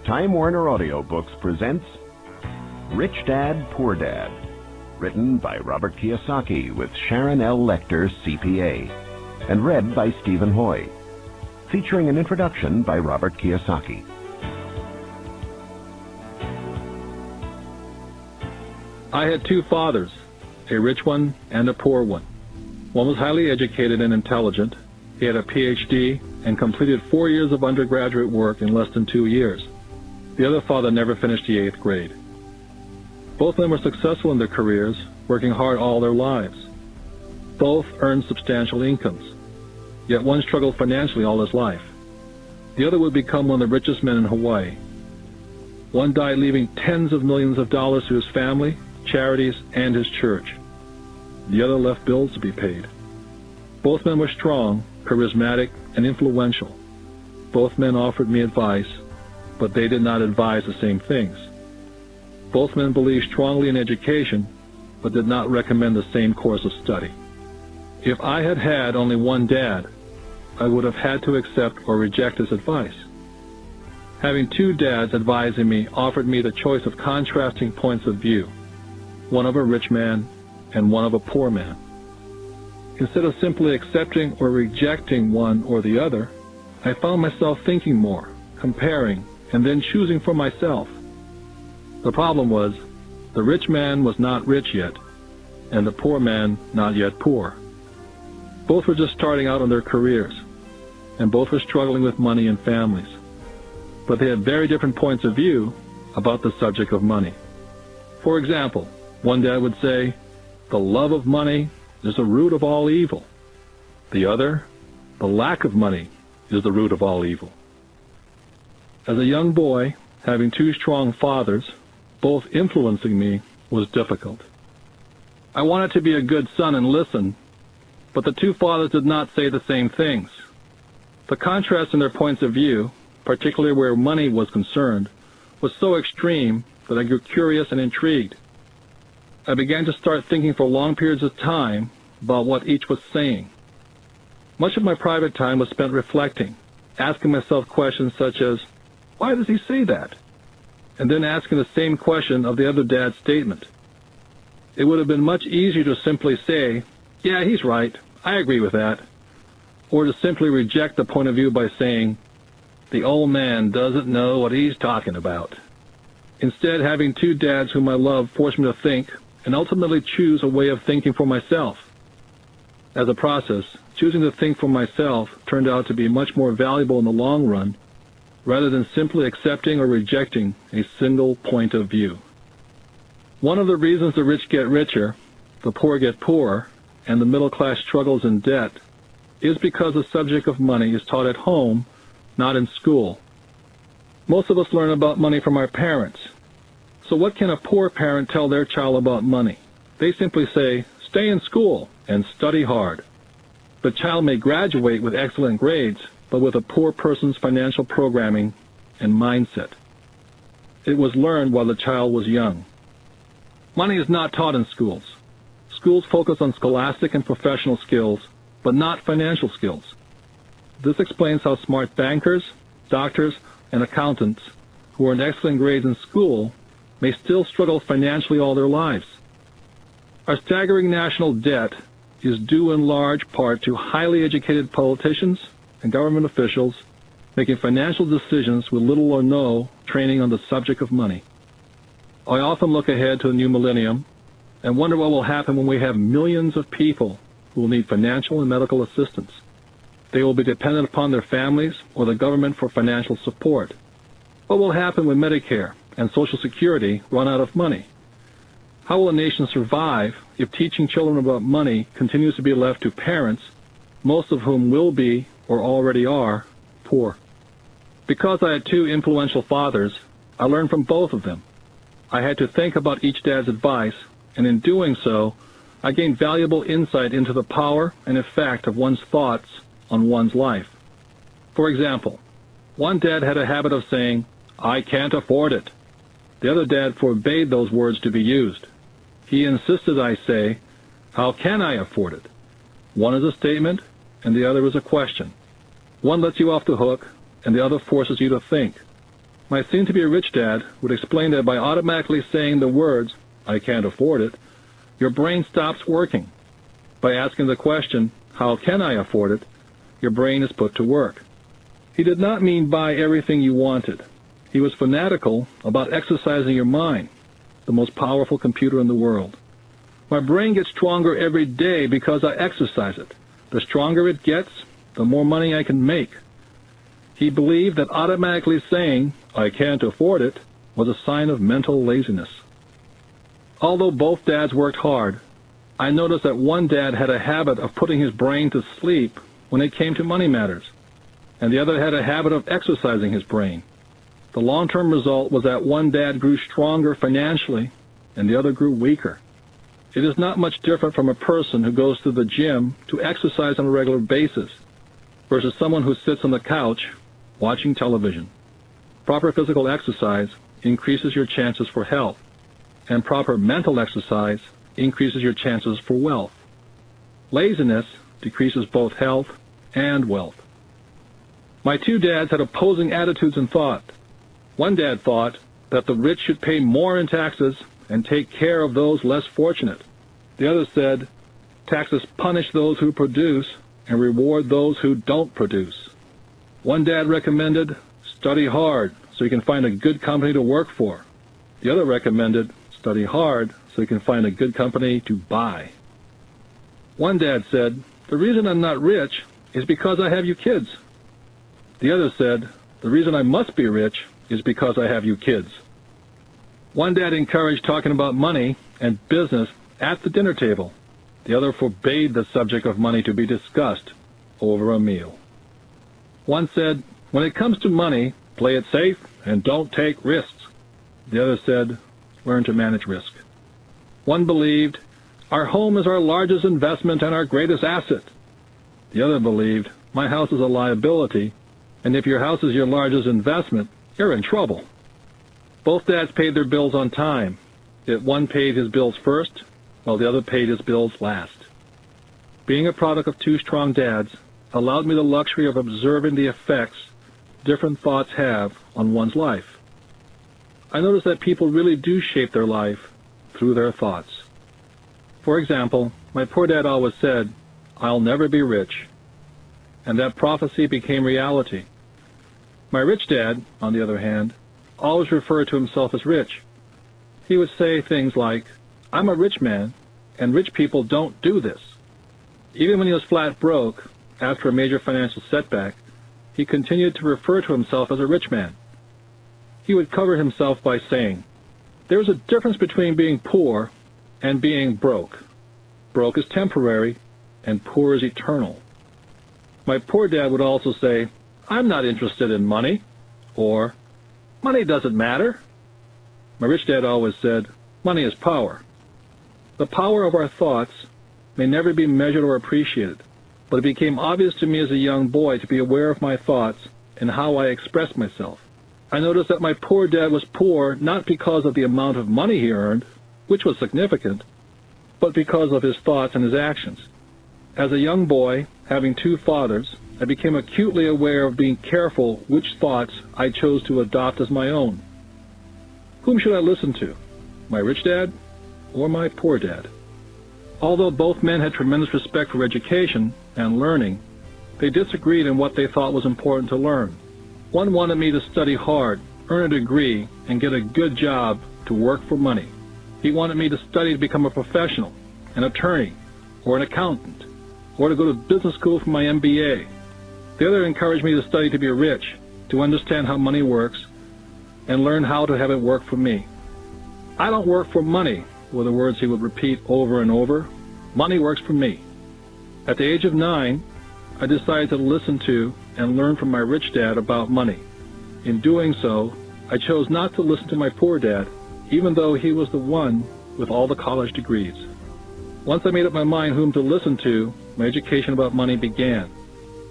Time Warner Audiobooks presents Rich Dad, Poor Dad, written by Robert Kiyosaki with Sharon L. Lecter, CPA, and read by Stephen Hoy, featuring an introduction by Robert Kiyosaki. I had two fathers, a rich one and a poor one. One was highly educated and intelligent. He had a PhD and completed 4 years of undergraduate work in less than 2 years. The other father never finished the 8th grade. Both men were successful in their careers, working hard all their lives. Both earned substantial incomes, yet one struggled financially all his life. The other would become one of the richest men in Hawaii. One died leaving tens of millions of dollars to his family, charities, and his church. The other left bills to be paid. Both men were strong, charismatic, and influential. Both men offered me advice, but they did not advise the same things. Both men believed strongly in education, but did not recommend the same course of study. If I had had only one dad, I would have had to accept or reject his advice. Having two dads advising me offered me the choice of contrasting points of view, one of a rich man and one of a poor man. Instead of simply accepting or rejecting one or the other, I found myself thinking more, comparing, and then choosing for myself. The problem was, the rich man was not rich yet, and the poor man not yet poor. Both were just starting out on their careers, and both were struggling with money and families. But they had very different points of view about the subject of money. For example, one dad would say, "The love of money is the root of all evil." The other, "The lack of money is the root of all evil." As a young boy, having two strong fathers, both influencing me, was difficult. I wanted to be a good son and listen, but the two fathers did not say the same things. The contrast in their points of view, particularly where money was concerned, was so extreme that I grew curious and intrigued. I began to start thinking for long periods of time about what each was saying. Much of my private time was spent reflecting, asking myself questions such as, "Why does he say that?" And then asking the same question of the other dad's statement. It would have been much easier to simply say, "Yeah, he's right, I agree with that," or to simply reject the point of view by saying, "The old man doesn't know what he's talking about." Instead, having two dads whom I love forced me to think and ultimately choose a way of thinking for myself. As a process, choosing to think for myself turned out to be much more valuable in the long run, rather than simply accepting or rejecting a single point of view. One of the reasons the rich get richer, the poor get poorer, and the middle class struggles in debt is because the subject of money is taught at home, not in school. Most of us learn about money from our parents. So what can a poor parent tell their child about money? They simply say, "Stay in school and study hard." The child may graduate with excellent grades, but with a poor person's financial programming and mindset. It was learned while the child was young. Money is not taught in schools. Schools focus on scholastic and professional skills, but not financial skills. This explains how smart bankers, doctors, and accountants who earn excellent grades in school may still struggle financially all their lives. Our staggering national debt is due in large part to highly educated politicians and government officials making financial decisions with little or no training on the subject of money. I often look ahead to the new millennium and wonder what will happen when we have millions of people who will need financial and medical assistance. They will be dependent upon their families or the government for financial support. What will happen when Medicare and Social Security run out of money? How will a nation survive if teaching children about money continues to be left to parents, most of whom will be, or already are, poor? Because I had two influential fathers, I learned from both of them. I had to think about each dad's advice, and in doing so, I gained valuable insight into the power and effect of one's thoughts on one's life. For example, one dad had a habit of saying, "I can't afford it." The other dad forbade those words to be used. He insisted I say, "How can I afford it?" One is a statement, and the other is a question. One lets you off the hook, and the other forces you to think. My soon-to-be rich dad would explain that by automatically saying the words, "I can't afford it," your brain stops working. By asking the question, "How can I afford it?" your brain is put to work. He did not mean buy everything you wanted. He was fanatical about exercising your mind, the most powerful computer in the world. My brain gets stronger every day because I exercise it. The stronger it gets, the more money I can make. He believed that automatically saying, "I can't afford it," was a sign of mental laziness. Although both dads worked hard, I noticed that one dad had a habit of putting his brain to sleep when it came to money matters, and the other had a habit of exercising his brain. The long-term result was that one dad grew stronger financially and the other grew weaker. It is not much different from a person who goes to the gym to exercise on a regular basis versus someone who sits on the couch watching television. Proper physical exercise increases your chances for health, and proper mental exercise increases your chances for wealth. Laziness decreases both health and wealth. My two dads had opposing attitudes and thought. One dad thought that the rich should pay more in taxes and take care of those less fortunate. The other said, taxes punish those who produce and reward those who don't produce. One dad recommended, study hard so you can find a good company to work for. The other recommended, study hard so you can find a good company to buy. One dad said, the reason I'm not rich is because I have you kids. The other said, the reason I must be rich is because I have you kids. One dad encouraged talking about money and business at the dinner table. The other forbade the subject of money to be discussed over a meal. One said, when it comes to money, play it safe and don't take risks. The other said, learn to manage risk. One believed, our home is our largest investment and our greatest asset. The other believed, my house is a liability, and if your house is your largest investment, you're in trouble. Both dads paid their bills on time, yet one paid his bills first, while the other paid his bills last. Being a product of two strong dads allowed me the luxury of observing the effects different thoughts have on one's life. I noticed that people really do shape their life through their thoughts. For example, my poor dad always said, I'll never be rich. And that prophecy became reality. My rich dad, on the other hand, always referred to himself as rich. He would say things like, I'm a rich man, and rich people don't do this. Even when he was flat broke, after a major financial setback, he continued to refer to himself as a rich man. He would cover himself by saying, there's a difference between being poor and being broke. Broke is temporary, and poor is eternal. My poor dad would also say, I'm not interested in money, or money doesn't matter. My rich dad always said, money is power. The power of our thoughts may never be measured or appreciated, but it became obvious to me as a young boy to be aware of my thoughts and how I expressed myself. I noticed that my poor dad was poor not because of the amount of money he earned, which was significant, but because of his thoughts and his actions. As a young boy, having two fathers, I became acutely aware of being careful which thoughts I chose to adopt as my own. Whom should I listen to? My rich dad or my poor dad? Although both men had tremendous respect for education and learning, they disagreed in what they thought was important to learn. One wanted me to study hard, earn a degree, and get a good job to work for money. He wanted me to study to become a professional, an attorney, or an accountant, or to go to business school for my MBA. The other encouraged me to study to be rich, to understand how money works, and learn how to have it work for me. I don't work for money, were the words he would repeat over and over. Money works for me. At the age of 9, I decided to listen to and learn from my rich dad about money. In doing so, I chose not to listen to my poor dad, even though he was the one with all the college degrees. Once I made up my mind whom to listen to, my education about money began.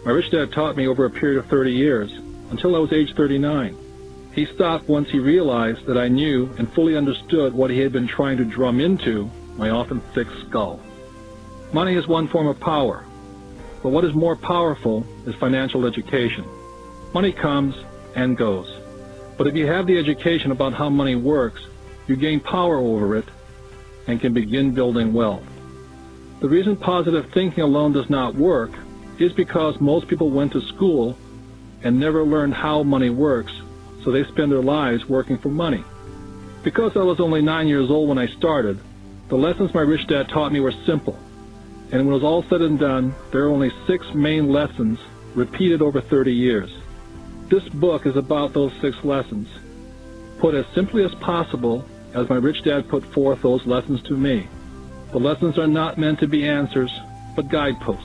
My rich dad taught me over a period of 30 years, until I was age 39. He stopped once he realized that I knew and fully understood what he had been trying to drum into my often thick skull. Money is one form of power, but what is more powerful is financial education. Money comes and goes. But if you have the education about how money works, you gain power over it and can begin building wealth. The reason positive thinking alone does not work is because most people went to school and never learned how money works, so they spend their lives working for money. Because I was only 9 years old when I started, the lessons my rich dad taught me were simple. And when it was all said and done, there are only 6 main lessons repeated over 30 years. This book is about those 6 lessons, put as simply as possible as my rich dad put forth those lessons to me. The lessons are not meant to be answers, but guideposts.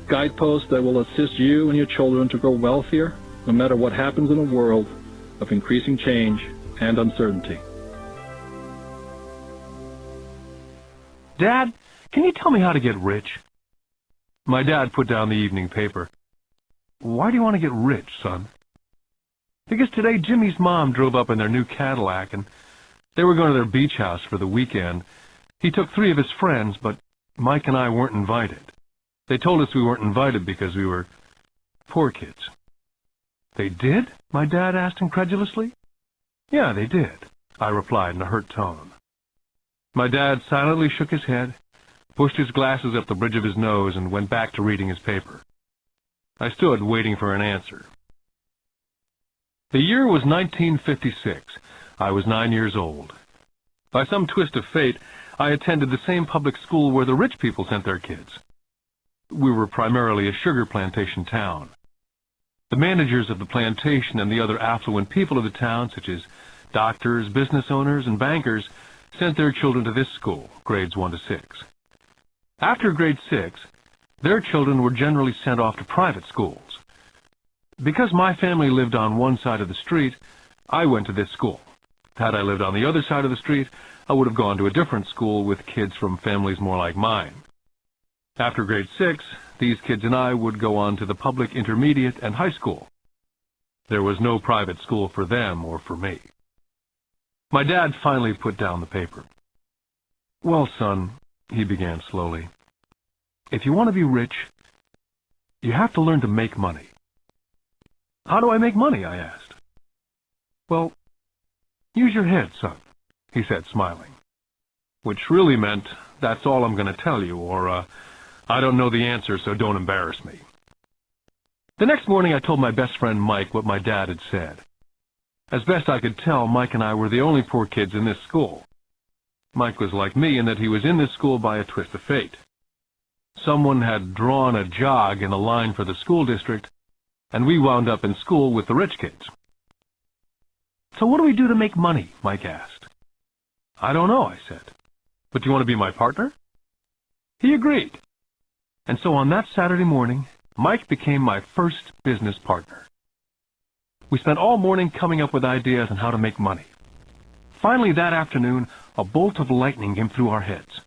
Guideposts that will assist you and your children to grow wealthier, no matter what happens in a world of increasing change and uncertainty. Dad, can you tell me how to get rich? My dad put down the evening paper. Why do you want to get rich, son? Because today Jimmy's mom drove up in their new Cadillac, and they were going to their beach house for the weekend. He took 3 of his friends, but Mike and I weren't invited. They told us we weren't invited because we were poor kids. They did? My dad asked incredulously. Yeah, they did, I replied in a hurt tone. My dad silently shook his head, pushed his glasses up the bridge of his nose, and went back to reading his paper. I stood waiting for an answer. The year was 1956. I was 9 years old. By some twist of fate, I attended the same public school where the rich people sent their kids. We were primarily a sugar plantation town. The managers of the plantation and the other affluent people of the town, such as doctors, business owners, and bankers, sent their children to this school, grades 1 to 6. After grade 6, their children were generally sent off to private schools. Because my family lived on one side of the street, I went to this school. Had I lived on the other side of the street, I would have gone to a different school with kids from families more like mine. After grade 6, these kids and I would go on to the public intermediate and high school. There was no private school for them or for me. My dad finally put down the paper. Well, son, he began slowly, if you want to be rich, you have to learn to make money. How do I make money? I asked. Well, use your head, son, he said, smiling, which really meant, that's all I'm going to tell you, or, I don't know the answer, so don't embarrass me. The next morning I told my best friend Mike what my dad had said. As best I could tell, Mike and I were the only poor kids in this school. Mike was like me in that he was in this school by a twist of fate. Someone had drawn a jog in a line for the school district, and we wound up in school with the rich kids. So what do we do to make money? Mike asked. I don't know, I said. But do you want to be my partner? He agreed. And so on that Saturday morning, Mike became my first business partner. We spent all morning coming up with ideas on how to make money. Finally, that afternoon, a bolt of lightning came through our heads.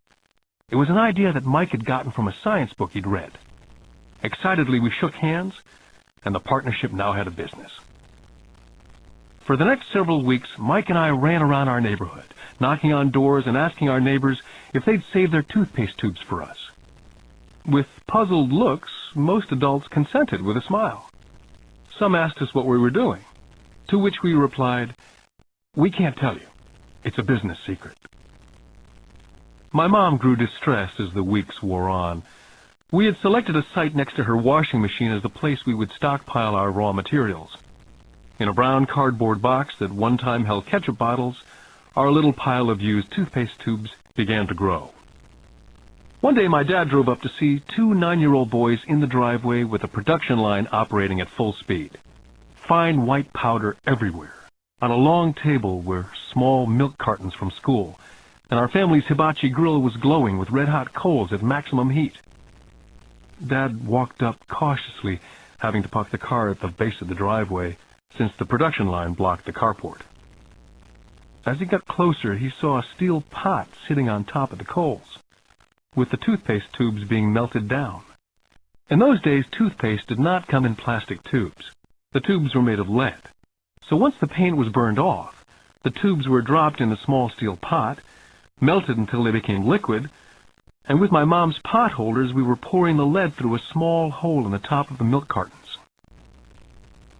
It was an idea that Mike had gotten from a science book he'd read. Excitedly, we shook hands, and the partnership now had a business. For the next several weeks, Mike and I ran around our neighborhood, knocking on doors and asking our neighbors if they'd save their toothpaste tubes for us. With puzzled looks, most adults consented with a smile. Some asked us what we were doing, to which we replied, "We can't tell you. It's a business secret." My mom grew distressed as the weeks wore on. We had selected a site next to her washing machine as the place we would stockpile our raw materials. In a brown cardboard box that one time held ketchup bottles, our little pile of used toothpaste tubes began to grow. One day my dad drove up to see 2 9-year-old boys in the driveway with a production line operating at full speed. Fine white powder everywhere. On a long table were small milk cartons from school, and our family's hibachi grill was glowing with red-hot coals at maximum heat. Dad walked up cautiously, having to park the car at the base of the driveway, since the production line blocked the carport. As he got closer, he saw a steel pot sitting on top of the coals, with the toothpaste tubes being melted down. In those days, toothpaste did not come in plastic tubes. The tubes were made of lead. So once the paint was burned off, the tubes were dropped in a small steel pot, melted until they became liquid, and with my mom's pot holders, we were pouring the lead through a small hole in the top of the milk cartons.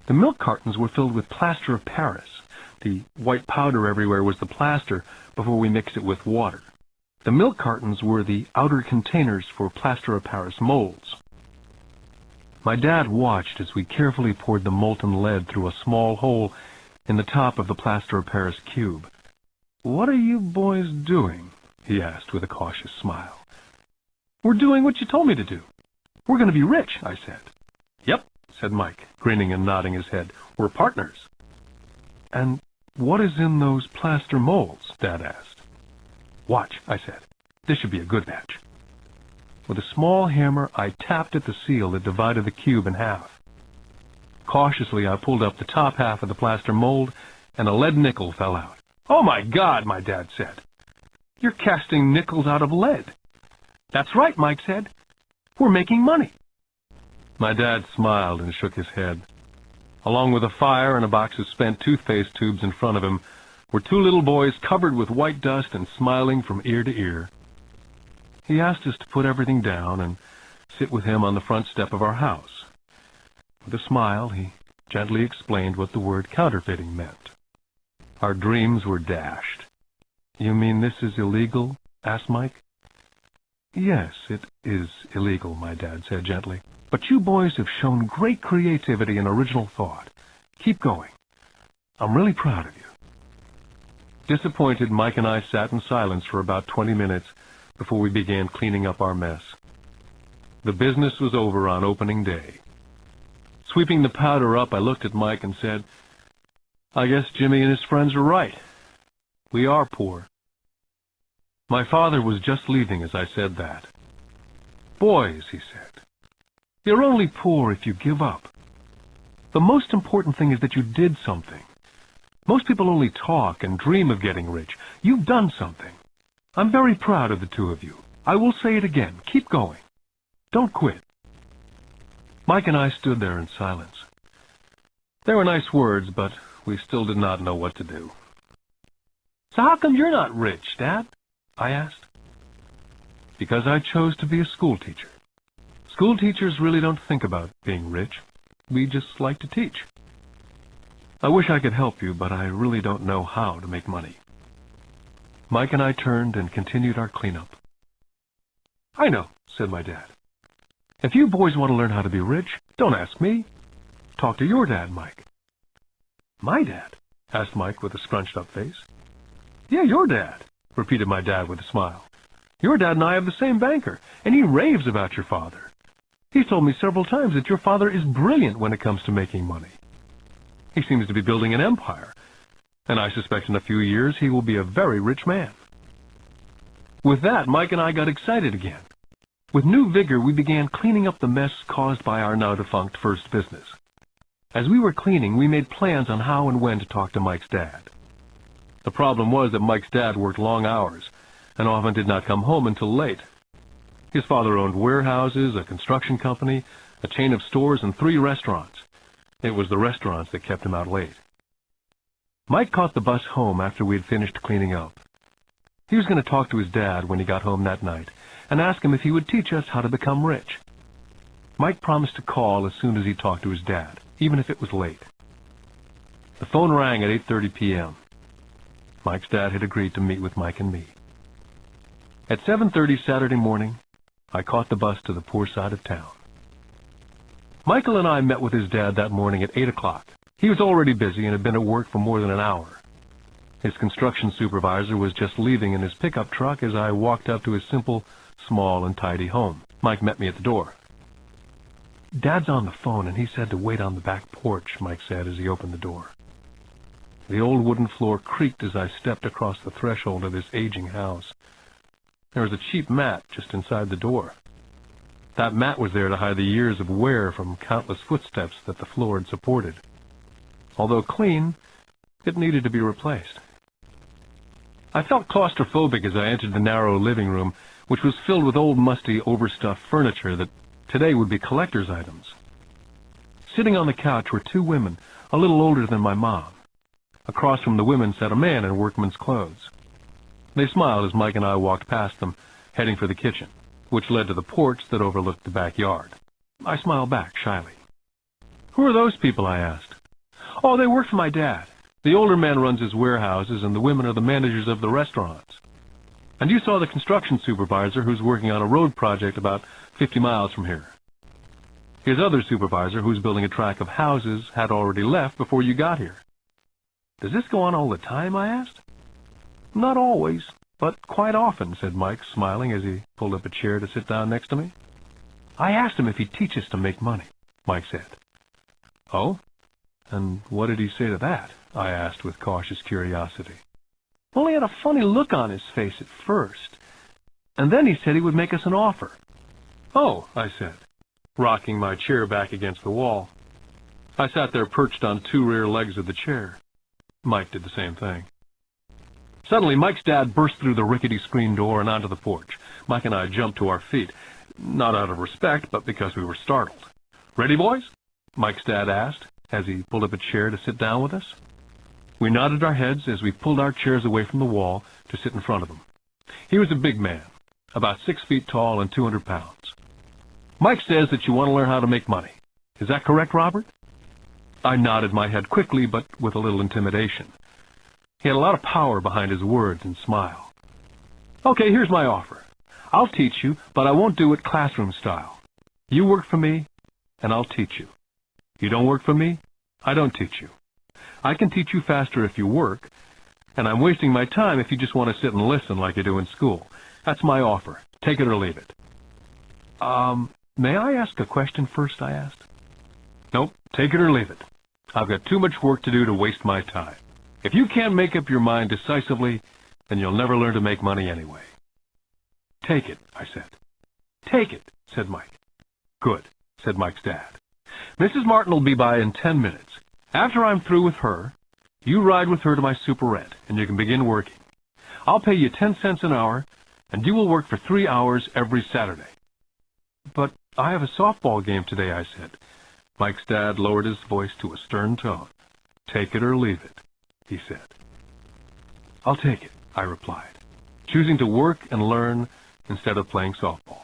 The milk cartons were filled with plaster of Paris. The white powder everywhere was the plaster before we mixed it with water. The milk cartons were the outer containers for plaster of Paris molds. My dad watched as we carefully poured the molten lead through a small hole in the top of the plaster of Paris cube. "What are you boys doing?" he asked with a cautious smile. "We're doing what you told me to do. We're going to be rich," I said. "Yep," said Mike, grinning and nodding his head. "We're partners." "And what is in those plaster molds?" Dad asked. "Watch," I said. "This should be a good batch." With a small hammer, I tapped at the seal that divided the cube in half. Cautiously, I pulled up the top half of the plaster mold, and a lead nickel fell out. "Oh, my God," my dad said. "You're casting nickels out of lead." "That's right," Mike said. "We're making money." My dad smiled and shook his head. Along with a fire and a box of spent toothpaste tubes in front of him were two little boys covered with white dust and smiling from ear to ear. He asked us to put everything down and sit with him on the front step of our house. With a smile, he gently explained what the word counterfeiting meant. Our dreams were dashed. "You mean this is illegal?" asked Mike. "Yes, it is illegal," my dad said gently. "But you boys have shown great creativity and original thought. Keep going. I'm really proud of you." Disappointed, Mike and I sat in silence for about 20 minutes before we began cleaning up our mess. The business was over on opening day. Sweeping the powder up, I looked at Mike and said, "I guess Jimmy and his friends are right. We are poor." My father was just leaving as I said that. "Boys," he said, "you're only poor if you give up. The most important thing is that you did something. Most people only talk and dream of getting rich. You've done something. I'm very proud of the two of you. I will say it again. Keep going. Don't quit." Mike and I stood there in silence. They were nice words, but we still did not know what to do. "So how come you're not rich, Dad?" I asked. "Because I chose to be a school teacher. School teachers really don't think about being rich. We just like to teach. I wish I could help you, but I really don't know how to make money." Mike and I turned and continued our cleanup. "I know," said my dad. "If you boys want to learn how to be rich, don't ask me. Talk to your dad, Mike." "My dad?" asked Mike with a scrunched-up face. "Yeah, your dad," repeated my dad with a smile. "Your dad and I have the same banker, and he raves about your father. He's told me several times that your father is brilliant when it comes to making money. He seems to be building an empire, and I suspect in a few years he will be a very rich man." With that, Mike and I got excited again. With new vigor, we began cleaning up the mess caused by our now-defunct first business. As we were cleaning, we made plans on how and when to talk to Mike's dad. The problem was that Mike's dad worked long hours and often did not come home until late. His father owned warehouses, a construction company, a chain of stores, and 3 restaurants. It was the restaurants that kept him out late. Mike caught the bus home after we had finished cleaning up. He was going to talk to his dad when he got home that night and ask him if he would teach us how to become rich. Mike promised to call as soon as he talked to his dad, even if it was late. The phone rang at 8:30 p.m. Mike's dad had agreed to meet with Mike and me. At 7:30 Saturday morning, I caught the bus to the poor side of town. Michael and I met with his dad that morning at 8 o'clock. He was already busy and had been at work for more than an hour. His construction supervisor was just leaving in his pickup truck as I walked up to his simple, small, and tidy home. Mike met me at the door. "Dad's on the phone, and he said to wait on the back porch," Mike said as he opened the door. The old wooden floor creaked as I stepped across the threshold of this aging house. There was a cheap mat just inside the door. That mat was there to hide the years of wear from countless footsteps that the floor had supported. Although clean, it needed to be replaced. I felt claustrophobic as I entered the narrow living room, which was filled with old, musty, overstuffed furniture that today would be collector's items. Sitting on the couch were 2 women, a little older than my mom. Across from the women sat a man in workman's clothes. They smiled as Mike and I walked past them, heading for the kitchen, which led to the porch that overlooked the backyard. I smiled back shyly. "Who are those people?" I asked. Oh, they work for my dad. The older man runs his warehouses, and the women are the managers of the restaurants. And you saw the construction supervisor who's working on a road project about 50 miles from here. His other supervisor, who's building a tract of houses, had already left before you got here. Does this go on all the time, I asked. Not always, but quite often, said Mike, smiling as he pulled up a chair to sit down next to me. I asked him if he'd teach us to make money, Mike said. Oh? And what did he say to that? I asked with cautious curiosity. Well, he had a funny look on his face at first, and then he said he would make us an offer. Oh, I said, rocking my chair back against the wall. I sat there perched on two rear legs of the chair. Mike did the same thing. Suddenly, Mike's dad burst through the rickety screen door and onto the porch. Mike and I jumped to our feet, not out of respect, but because we were startled. Ready, boys? Mike's dad asked, as he pulled up a chair to sit down with us. We nodded our heads as we pulled our chairs away from the wall to sit in front of him. He was a big man, about 6 feet tall and 200 pounds. Mike says that you want to learn how to make money. Is that correct, Robert? I nodded my head quickly, but with a little intimidation. He had a lot of power behind his words and smile. Okay, here's my offer. I'll teach you, but I won't do it classroom style. You work for me, and I'll teach you. You don't work for me, I don't teach you. I can teach you faster if you work, and I'm wasting my time if you just want to sit and listen like you do in school. That's my offer. Take it or leave it. May I ask a question first, I asked. Nope, take it or leave it. I've got too much work to do to waste my time. If you can't make up your mind decisively, then you'll never learn to make money anyway. Take it, I said. Take it, said Mike. Good, said Mike's dad. Mrs. Martin will be by in 10 minutes. After I'm through with her, you ride with her to my superette, and you can begin working. I'll pay you 10 cents an hour, and you will work for 3 hours every Saturday. But I have a softball game today, I said. Mike's dad lowered his voice to a stern tone. Take it or leave it, he said. I'll take it, I replied, choosing to work and learn instead of playing softball.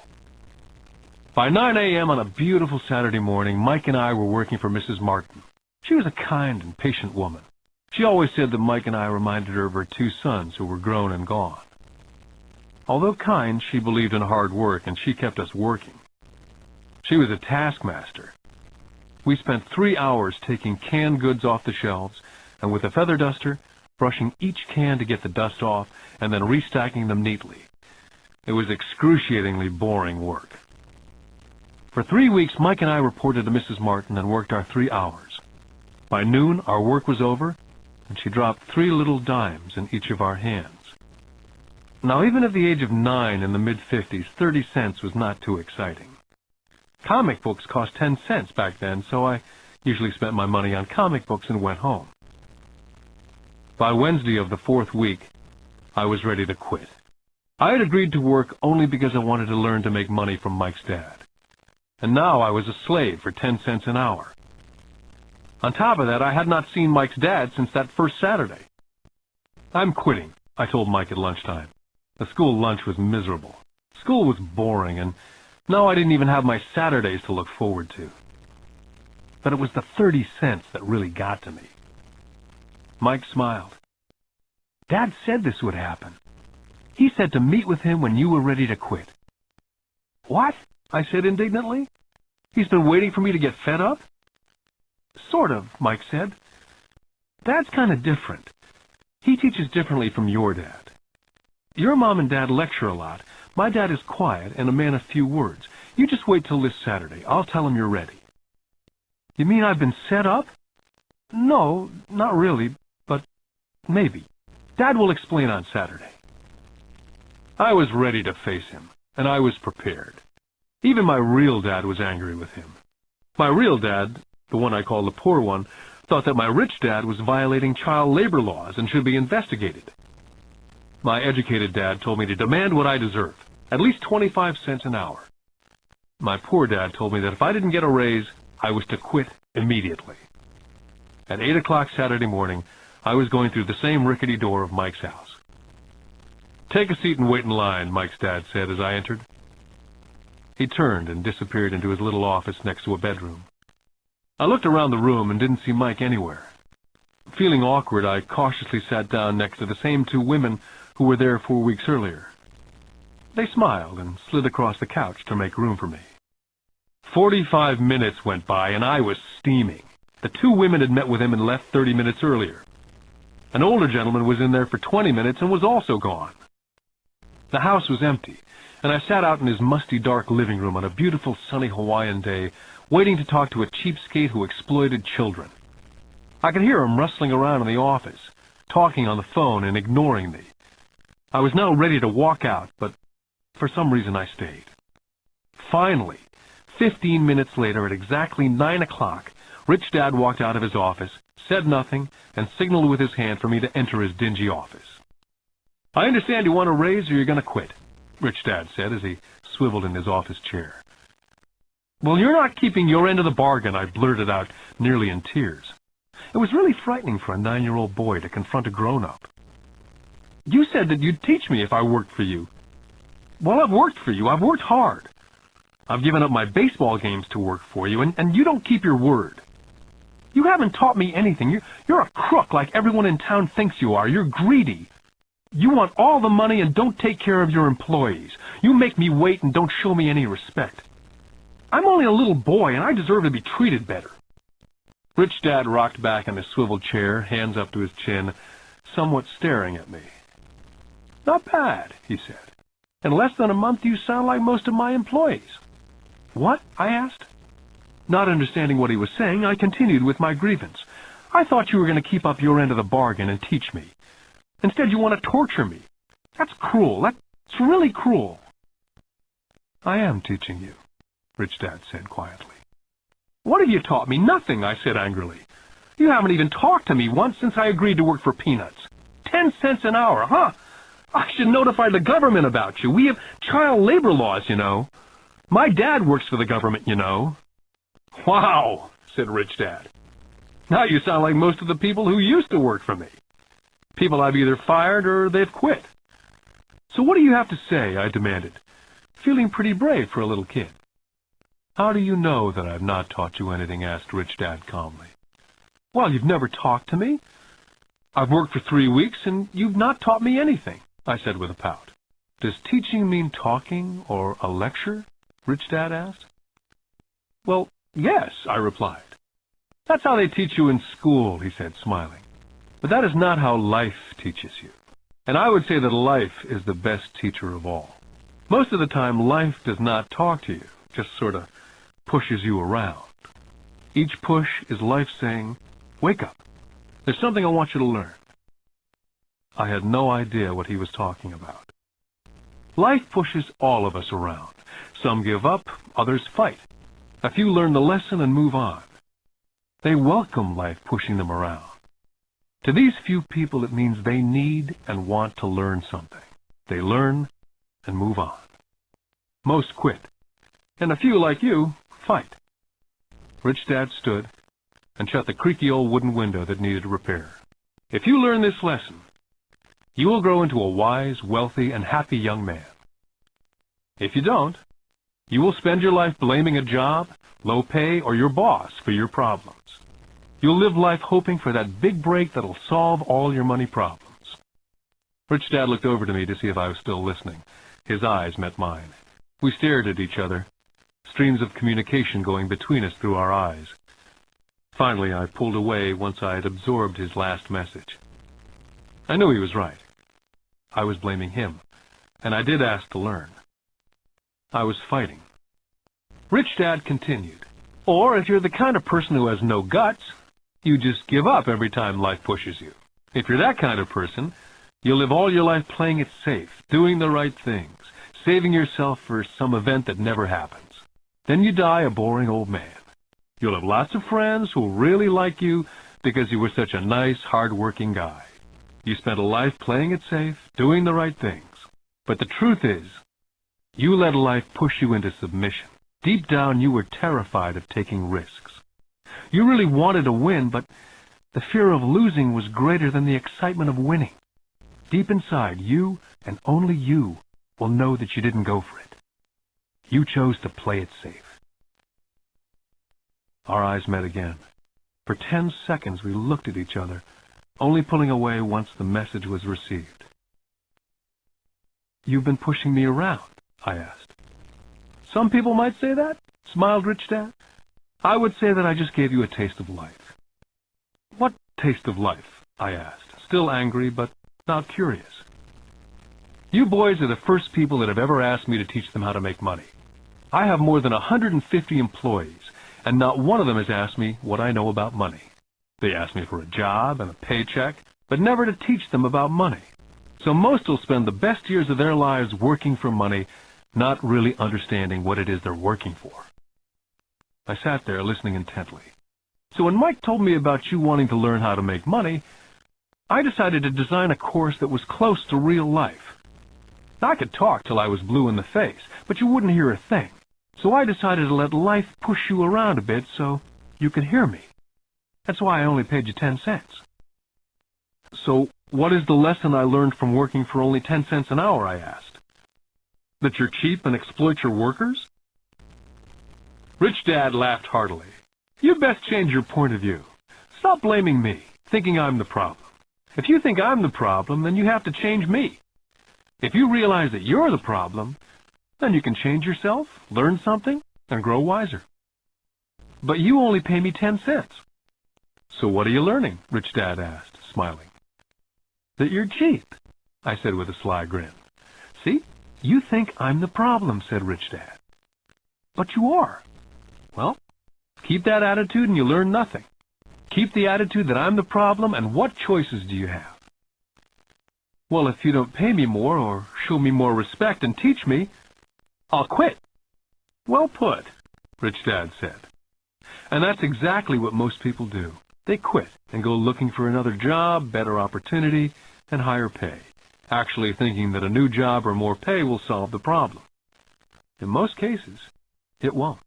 By 9 a.m. on a beautiful Saturday morning, Mike and I were working for Mrs. Martin. She was a kind and patient woman. She always said that Mike and I reminded her of her 2 sons who were grown and gone. Although kind, she believed in hard work, and she kept us working. She was a taskmaster. We spent 3 hours taking canned goods off the shelves, and with a feather duster, brushing each can to get the dust off, and then restacking them neatly. It was excruciatingly boring work. For 3 weeks, Mike and I reported to Mrs. Martin and worked our 3 hours. By noon, our work was over, and she dropped 3 little dimes in each of our hands. Now, even at the age of 9 in the mid-50s, 30 cents was not too exciting. Comic books cost 10 cents back then, so I usually spent my money on comic books and went home. By Wednesday of the 4th week, I was ready to quit. I had agreed to work only because I wanted to learn to make money from Mike's dad. And now I was a slave for 10 cents an hour. On top of that, I had not seen Mike's dad since that first Saturday. I'm quitting, I told Mike at lunchtime. The school lunch was miserable. School was boring, and now I didn't even have my Saturdays to look forward to. But it was the 30 cents that really got to me. Mike smiled. Dad said this would happen. He said to meet with him when you were ready to quit. What? I said indignantly. He's been waiting for me to get fed up? Sort of, Mike said. Dad's kind of different. He teaches differently from your dad. Your mom and dad lecture a lot. My dad is quiet and a man of few words. You just wait till this Saturday. I'll tell him you're ready. You mean I've been set up? No, not really, but maybe. Dad will explain on Saturday. I was ready to face him, and I was prepared. Even my real dad was angry with him. My real dad, the one I call the poor one, thought that my rich dad was violating child labor laws and should be investigated. My educated dad told me to demand what I deserve, at least 25 cents an hour. My poor dad told me that if I didn't get a raise, I was to quit immediately. At 8 o'clock Saturday morning, I was going through the same rickety door of Mike's house. Take a seat and wait in line, Mike's dad said as I entered. He turned and disappeared into his little office next to a bedroom. I looked around the room and didn't see Mike anywhere. Feeling awkward, I cautiously sat down next to the same two women who were there 4 weeks earlier. They smiled and slid across the couch to make room for me. 45 minutes went by, and I was steaming. The two women had met with him and left 30 minutes earlier. An older gentleman was in there for 20 minutes and was also gone. The house was empty, and I sat out in his musty, dark living room on a beautiful, sunny Hawaiian day, waiting to talk to a cheapskate who exploited children. I could hear him rustling around in the office, talking on the phone and ignoring me. I was now ready to walk out, but for some reason I stayed. Finally, 15 minutes later, at exactly 9 o'clock, Rich Dad walked out of his office, said nothing, and signaled with his hand for me to enter his dingy office. "I understand you want a raise or you're going to quit," Rich Dad said as he swiveled in his office chair. "Well, you're not keeping your end of the bargain," I blurted out, nearly in tears. It was really frightening for a 9-year-old boy to confront a grown-up. "You said that you'd teach me if I worked for you." "Well, I've worked for you. I've worked hard. I've given up my baseball games to work for you, and you don't keep your word. You haven't taught me anything. You're a crook like everyone in town thinks you are. You're greedy. You want all the money and don't take care of your employees. You make me wait and don't show me any respect. I'm only a little boy, and I deserve to be treated better." Rich Dad rocked back in his swivel chair, hands up to his chin, somewhat staring at me. "Not bad," he said. "In less than a month you sound like most of my employees." "What?" I asked. Not understanding what he was saying, I continued with my grievance. "I thought you were going to keep up your end of the bargain and teach me. Instead, you want to torture me. That's cruel. That's really cruel." "I am teaching you," Rich Dad said quietly. "What have you taught me?" "Nothing," I said angrily. "You haven't even talked to me once since I agreed to work for peanuts. 10 cents an hour, huh? I should notify the government about you. We have child labor laws, you know. My dad works for the government, you know." "Wow," said Rich Dad. "Now you sound like most of the people who used to work for me. People I've either fired or they've quit." "So what do you have to say?" I demanded, feeling pretty brave for a little kid. "How do you know that I've not taught you anything?" asked Rich Dad calmly. "Well, you've never talked to me. I've worked for 3 weeks, and you've not taught me anything," I said with a pout. "Does teaching mean talking or a lecture?" Rich Dad asked. "Well, yes," I replied. "That's how they teach you in school," he said, smiling. "But that is not how life teaches you. And I would say that life is the best teacher of all. Most of the time, life does not talk to you, just sort of pushes you around. Each push is life saying, 'Wake up. There's something I want you to learn.'" I had no idea what he was talking about. Life pushes all of us around. Some give up, others fight. A few learn the lesson and move on. They welcome life pushing them around. To these few people, it means they need and want to learn something. They learn and move on. Most quit, and a few, like you, fight. Rich Dad stood and shut the creaky old wooden window that needed repair. "If you learn this lesson, you will grow into a wise, wealthy, and happy young man. If you don't, you will spend your life blaming a job, low pay, or your boss for your problems. You'll live life hoping for that big break that'll solve all your money problems." Rich Dad looked over to me to see if I was still listening. His eyes met mine. We stared at each other, streams of communication going between us through our eyes. Finally, I pulled away once I had absorbed his last message. I knew he was right. I was blaming him, and I did ask to learn. I was fighting. Rich Dad continued, "Or if you're the kind of person who has no guts, you just give up every time life pushes you. If you're that kind of person, you'll live all your life playing it safe, doing the right things, saving yourself for some event that never happens. Then you die a boring old man. You'll have lots of friends who'll really like you because you were such a nice, hard-working guy. You spent a life playing it safe, doing the right things. But the truth is, you let life push you into submission. Deep down, you were terrified of taking risks. You really wanted to win, but the fear of losing was greater than the excitement of winning. Deep inside, you, and only you, will know that you didn't go for it. You chose to play it safe." Our eyes met again. For 10 seconds, we looked at each other, only pulling away once the message was received. "You've been pushing me around?" I asked. "Some people might say that," smiled Rich Dad. "I would say that I just gave you a taste of life." "What taste of life?" I asked, still angry but not curious. "You boys are the first people that have ever asked me to teach them how to make money. I have more than 150 employees, and not one of them has asked me what I know about money. They ask me for a job and a paycheck, but never to teach them about money. So most will spend the best years of their lives working for money, not really understanding what it is they're working for." I sat there listening intently. "So when Mike told me about you wanting to learn how to make money, I decided to design a course that was close to real life. I could talk till I was blue in the face, but you wouldn't hear a thing. So I decided to let life push you around a bit so you could hear me. That's why I only paid you 10 cents. "So what is the lesson I learned from working for only 10 cents an hour?" I asked. "That you're cheap and exploit your workers?" Rich Dad laughed heartily. "You best change your point of view. Stop blaming me, thinking I'm the problem. If you think I'm the problem, then you have to change me. If you realize that you're the problem, then you can change yourself, learn something, and grow wiser. But you only pay me 10 cents. "So what are you learning?" Rich Dad asked, smiling. "That you're cheap," I said with a sly grin. "See, you think I'm the problem," said Rich Dad. "But you are. Well, keep that attitude and you learn nothing. Keep the attitude that I'm the problem, and what choices do you have?" "Well, if you don't pay me more or show me more respect and teach me, I'll quit." "Well put," Rich Dad said. And that's exactly what most people do. They quit and go looking for another job, better opportunity, and higher pay, actually thinking that a new job or more pay will solve the problem. In most cases, it won't.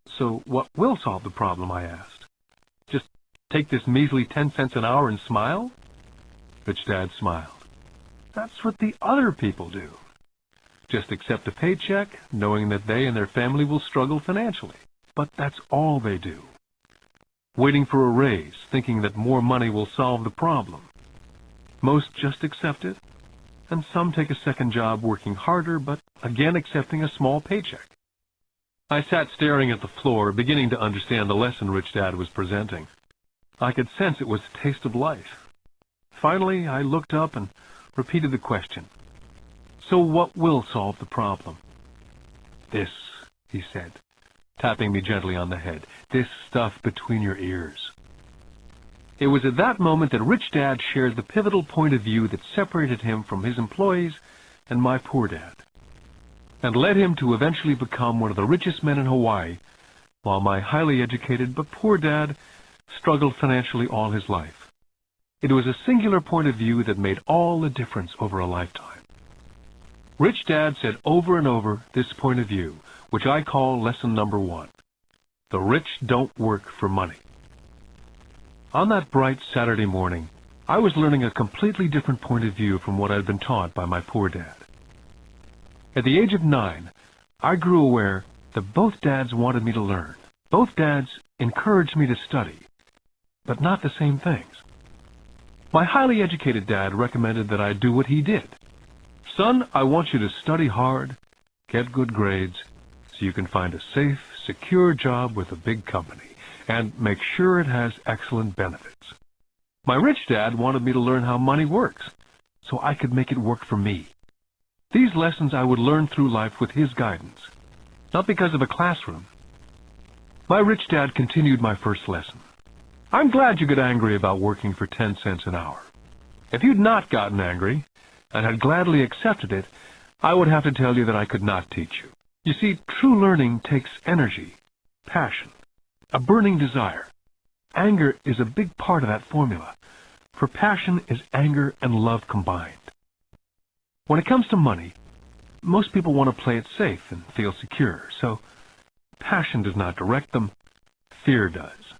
"So what will solve the problem?" I asked. "Just take this measly 10 cents an hour and smile?" Rich Dad smiled. "That's what the other people do. Just accept a paycheck, knowing that they and their family will struggle financially. But that's all they do. Waiting for a raise, thinking that more money will solve the problem. Most just accept it, and some take a second job working harder, but again accepting a small paycheck." I sat staring at the floor, beginning to understand the lesson Rich Dad was presenting. I could sense it was a taste of life. Finally, I looked up and repeated the question. "So what will solve the problem?" "This," he said, tapping me gently on the head. "This stuff between your ears." It was at that moment that Rich Dad shared the pivotal point of view that separated him from his employees and my poor dad, and led him to eventually become one of the richest men in Hawaii, while my highly educated but poor dad struggled financially all his life. It was a singular point of view that made all the difference over a lifetime. Rich Dad said over and over this point of view, which I call lesson number 1. The rich don't work for money. On that bright Saturday morning, I was learning a completely different point of view from what I'd been taught by my poor dad. At the age of 9, I grew aware that both dads wanted me to learn. Both dads encouraged me to study, but not the same things. My highly educated dad recommended that I do what he did. "Son, I want you to study hard, get good grades, so you can find a safe, secure job with a big company, and make sure it has excellent benefits." My rich dad wanted me to learn how money works, so I could make it work for me. These lessons I would learn through life with his guidance, not because of a classroom. My rich dad continued my first lesson. "I'm glad you get angry about working for 10 cents an hour. If you'd not gotten angry, and had gladly accepted it, I would have to tell you that I could not teach you. You see, true learning takes energy, passion, a burning desire. Anger is a big part of that formula, for passion is anger and love combined. When it comes to money, most people want to play it safe and feel secure, so passion does not direct them, fear does."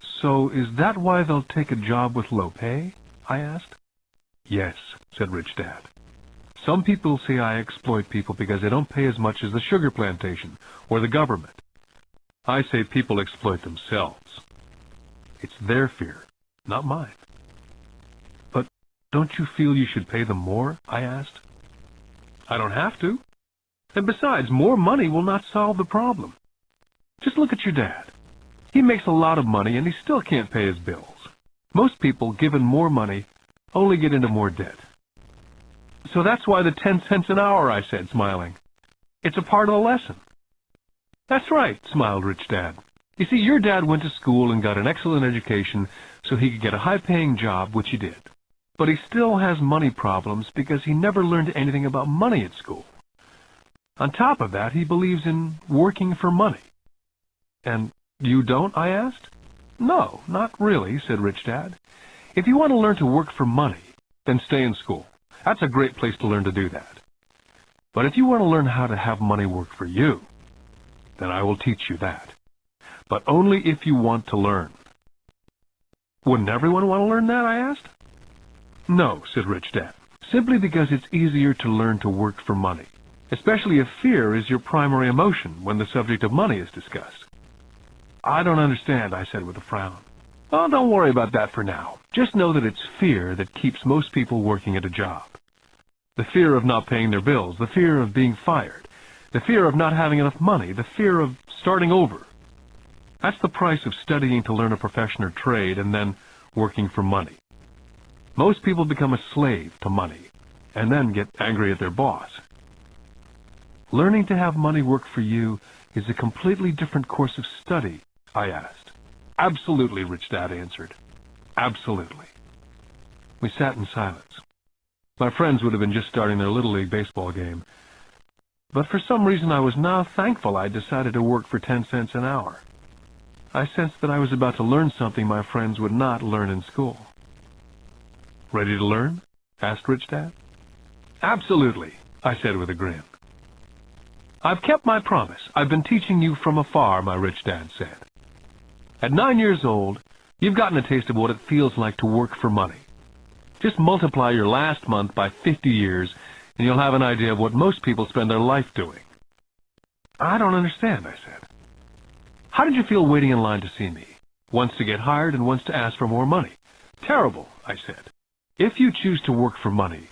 "So is that why they'll take a job with low pay?" I asked. "Yes," said Rich Dad. "Some people say I exploit people because they don't pay as much as the sugar plantation or the government. I say people exploit themselves. It's their fear, not mine. But don't you feel you should pay them more? I asked. I don't have to. And besides, more money will not solve the problem. Just look at your dad. He makes a lot of money and he still can't pay his bills. Most people, given more money, only get into more debt. So that's why the 10 cents an hour, I said, smiling. It's a part of the lesson. That's right, smiled Rich Dad. You see, your dad went to school and got an excellent education so he could get a high-paying job, which he did. But he still has money problems because he never learned anything about money at school. On top of that, he believes in working for money. And you don't, I asked. No, not really, said Rich Dad. If you want to learn to work for money, then stay in school. That's a great place to learn to do that. But if you want to learn how to have money work for you, then I will teach you that. But only if you want to learn. Wouldn't everyone want to learn that, I asked. No, said Rich Dad, simply because it's easier to learn to work for money, especially if fear is your primary emotion when the subject of money is discussed. I don't understand, I said with a frown. Oh, don't worry about that for now. Just know that it's fear that keeps most people working at a job. The fear of not paying their bills, the fear of being fired, the fear of not having enough money, the fear of starting over. That's the price of studying to learn a profession or trade and then working for money. Most people become a slave to money and then get angry at their boss. Learning to have money work for you is a completely different course of study, I asked. Absolutely, Rich Dad answered. Absolutely. We sat in silence. My friends would have been just starting their Little League baseball game. But for some reason I was now thankful I decided to work for 10 cents an hour. I sensed that I was about to learn something my friends would not learn in school. Ready to learn? Asked Rich Dad. Absolutely, I said with a grin. I've kept my promise. I've been teaching you from afar, my Rich Dad said. At 9 years old, you've gotten a taste of what it feels like to work for money. Just multiply your last month by 50 years, and you'll have an idea of what most people spend their life doing. I don't understand, I said. How did you feel waiting in line to see me? Once to get hired and once to ask for more money. Terrible, I said. If you choose to work for money,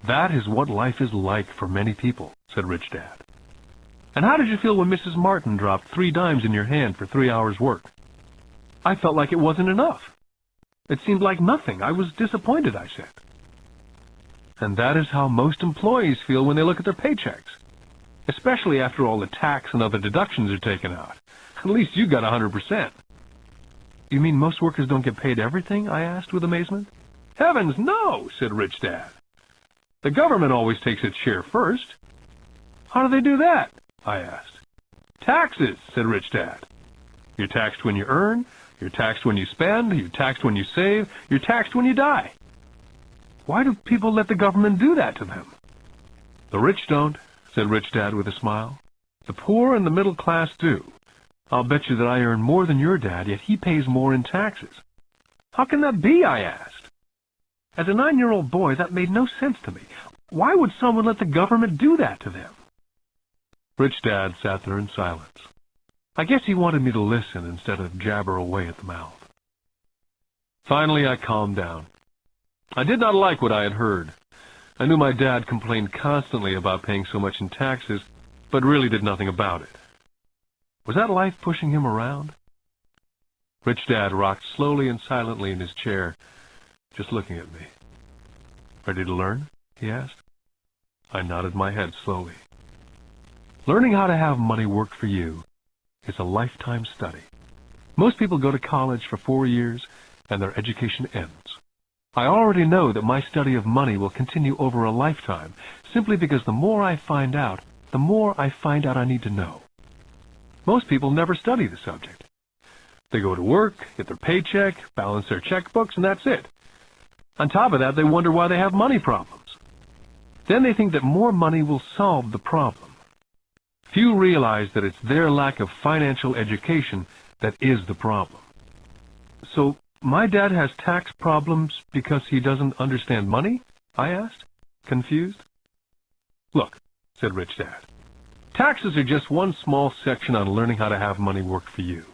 that is what life is like for many people, said Rich Dad. And how did you feel when Mrs. Martin dropped 3 dimes in your hand for 3 hours' work? I felt like it wasn't enough. It seemed like nothing. I was disappointed, I said. And that is how most employees feel when they look at their paychecks, especially after all the tax and other deductions are taken out. At least you got 100%. You mean most workers don't get paid everything? I asked with amazement. Heavens, no, said Rich Dad. The government always takes its share first. How do they do that? I asked. Taxes, said Rich Dad. You're taxed when you earn, you're taxed when you spend, you're taxed when you save, you're taxed when you die. Why do people let the government do that to them? The rich don't, said Rich Dad with a smile. The poor and the middle class do. I'll bet you that I earn more than your dad, yet he pays more in taxes. How can that be, I asked. As a 9-year-old boy, that made no sense to me. Why would someone let the government do that to them? Rich Dad sat there in silence. I guess he wanted me to listen instead of jabber away at the mouth. Finally, I calmed down. I did not like what I had heard. I knew my dad complained constantly about paying so much in taxes, but really did nothing about it. Was that life pushing him around? Rich Dad rocked slowly and silently in his chair, just looking at me. Ready to learn? He asked. I nodded my head slowly. Learning how to have money work for you is a lifetime study. Most people go to college for 4 years, and their education ends. I already know that my study of money will continue over a lifetime, simply because the more I find out, the more I find out I need to know. Most people never study the subject. They go to work, get their paycheck, balance their checkbooks, and that's it. On top of that, they wonder why they have money problems. Then they think that more money will solve the problem. Few realize that it's their lack of financial education that is the problem. So, my dad has tax problems because he doesn't understand money? I asked, confused. Look, said Rich Dad, taxes are just one small section on learning how to have money work for you.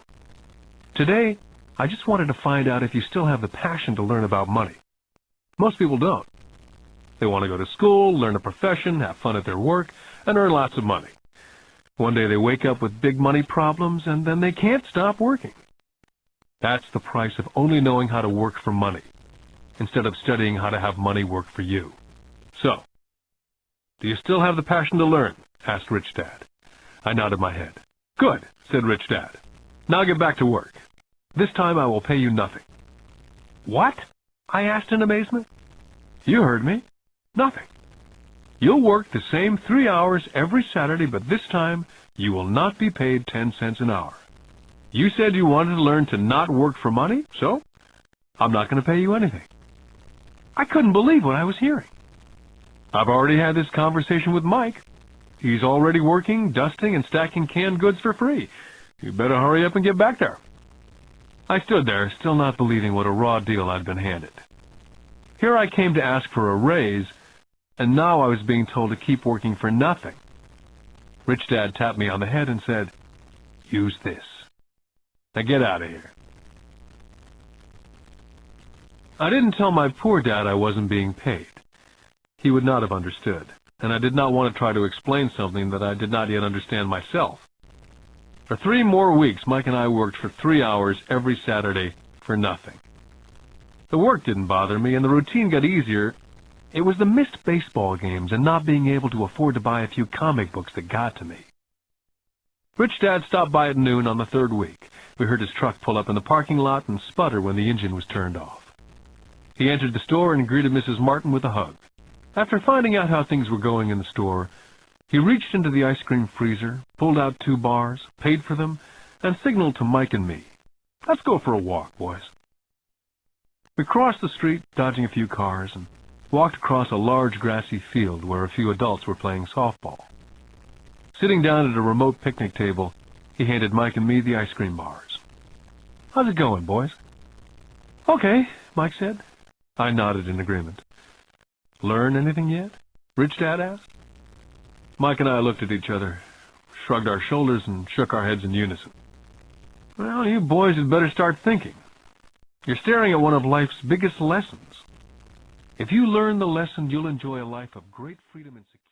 Today, I just wanted to find out if you still have the passion to learn about money. Most people don't. They want to go to school, learn a profession, have fun at their work, and earn lots of money. One day they wake up with big money problems, and then they can't stop working. That's the price of only knowing how to work for money, instead of studying how to have money work for you. So, do you still have the passion to learn? Asked Rich Dad. I nodded my head. Good, said Rich Dad. Now get back to work. This time I will pay you nothing. What? I asked in amazement. You heard me. Nothing. You'll work the same 3 hours every Saturday, but this time you will not be paid 10 cents an hour. You said you wanted to learn to not work for money, so I'm not going to pay you anything. I couldn't believe what I was hearing. I've already had this conversation with Mike. He's already working, dusting, and stacking canned goods for free. You better hurry up and get back there. I stood there, still not believing what a raw deal I'd been handed. Here I came to ask for a raise, and now I was being told to keep working for nothing. Rich Dad tapped me on the head and said, "Use this. Now get out of here." I didn't tell my poor dad I wasn't being paid. He would not have understood, and I did not want to try to explain something that I did not yet understand myself. For 3 more weeks, Mike and I worked for 3 hours every Saturday for nothing. The work didn't bother me, and the routine got easier. It was the missed baseball games and not being able to afford to buy a few comic books that got to me. Rich Dad stopped by at noon on the 3rd week. We heard his truck pull up in the parking lot and sputter when the engine was turned off. He entered the store and greeted Mrs. Martin with a hug. After finding out how things were going in the store, he reached into the ice cream freezer, pulled out 2 bars, paid for them, and signaled to Mike and me, "Let's go for a walk, boys." We crossed the street, dodging a few cars, and walked across a large grassy field where a few adults were playing softball. Sitting down at a remote picnic table, he handed Mike and me the ice cream bars. "How's it going, boys?" "Okay," Mike said. I nodded in agreement. "Learn anything yet?" Rich Dad asked. Mike and I looked at each other, shrugged our shoulders, and shook our heads in unison. "Well, you boys had better start thinking. You're staring at one of life's biggest lessons. If you learn the lesson, you'll enjoy a life of great freedom and security."